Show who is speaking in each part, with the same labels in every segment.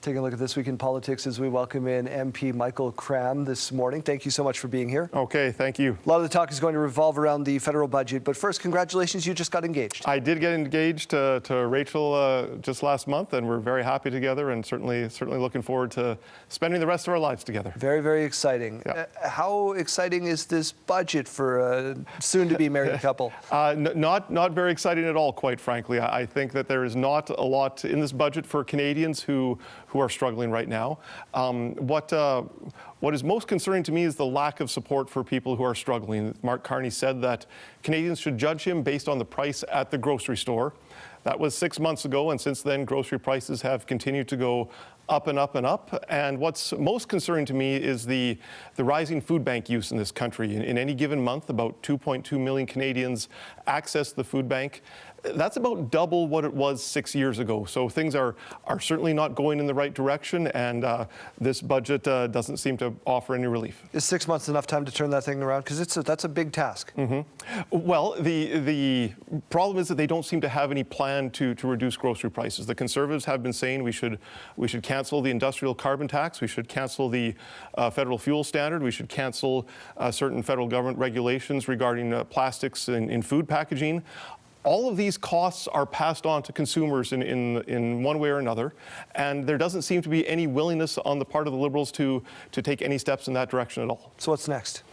Speaker 1: Taking a look at This Week in Politics as we welcome in MP Michael Cram this morning. Thank you so much for being here.
Speaker 2: Okay, thank you.
Speaker 1: A lot of the talk is going to revolve around the federal budget, but first, congratulations, you just got engaged.
Speaker 2: I did get engaged to Rachel just last month, and we're very happy together, and certainly looking forward to spending the rest of our lives together.
Speaker 1: Very, very exciting.
Speaker 2: Yeah.
Speaker 1: How exciting is this budget for a soon-to-be married couple?
Speaker 2: Not very exciting at all, quite frankly. I think that there is not a lot in this budget for Canadians who are struggling right now. What is most concerning to me is the lack of support for people who are struggling. Mark Carney said that Canadians should judge him based on the price at the grocery store. That was 6 months ago, and since then, grocery prices have continued to go up and up and up. And what's most concerning to me is the rising food bank use in this country. In any given month, about 2.2 million Canadians access the food bank. That's about double what it was 6 years ago. So things are certainly not going in the right direction, and this budget doesn't seem to offer any relief.
Speaker 1: Is 6 months enough time to turn that thing around? Because that's a big task.
Speaker 2: Mm-hmm. Well, the problem is that they don't seem to have any plan to reduce grocery prices. The Conservatives have been saying we should cancel the industrial carbon tax, we should cancel the federal fuel standard, we should cancel certain federal government regulations regarding plastics in food packaging. All of these costs are passed on to consumers in one way or another, and there doesn't seem to be any willingness on the part of the Liberals to take any steps in that direction at all.
Speaker 1: So what's next?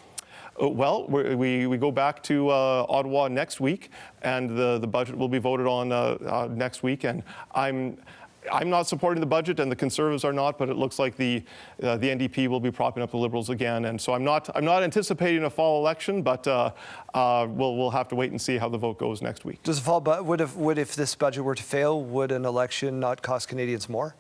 Speaker 2: Well, we go back to Ottawa next week, and the budget will be voted on next week, and I'm not supporting the budget, and the Conservatives are not, but it looks like the NDP will be propping up the Liberals again, and so I'm not anticipating a fall election, but we'll have to wait and see how the vote goes next week.
Speaker 1: Does a fall, if this budget were to fail, would an election not cost Canadians more?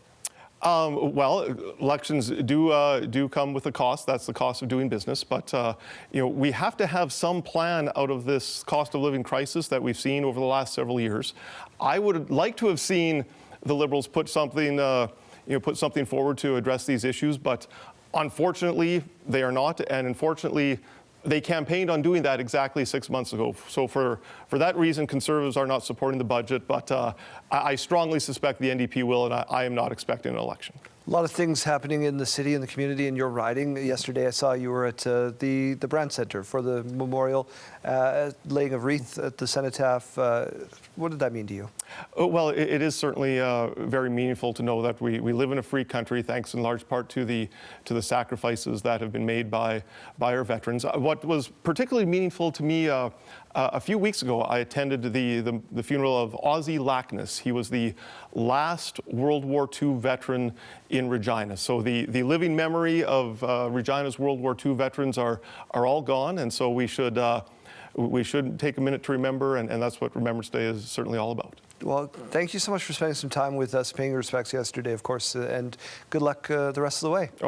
Speaker 2: Well, elections do come with a cost. That's the cost of doing business. But we have to have some plan out of this cost of living crisis that we've seen over the last several years. I would like to have seen the Liberals put something forward to address these issues, but unfortunately they are not, and unfortunately they campaigned on doing that exactly 6 months ago. So for that reason, Conservatives are not supporting the budget, but I strongly suspect the NDP will, and I am not expecting an election.
Speaker 1: A lot of things happening in the city and the community in your riding. Yesterday I saw you were at the Brand Centre for the memorial, laying of wreath at the cenotaph. What did that mean to you?
Speaker 2: Well, it is certainly very meaningful to know that we live in a free country, thanks in large part to the sacrifices that have been made by our veterans. What was particularly meaningful to me, a few weeks ago, I attended the funeral of Ozzie Lackness. He was the last World War II veteran in Regina. So the living memory of Regina's World War II veterans are all gone, and so we should take a minute to remember, and that's what Remembrance Day is certainly all about.
Speaker 1: Well, thank you so much for spending some time with us, paying your respects yesterday, of course, and good luck the rest of the way.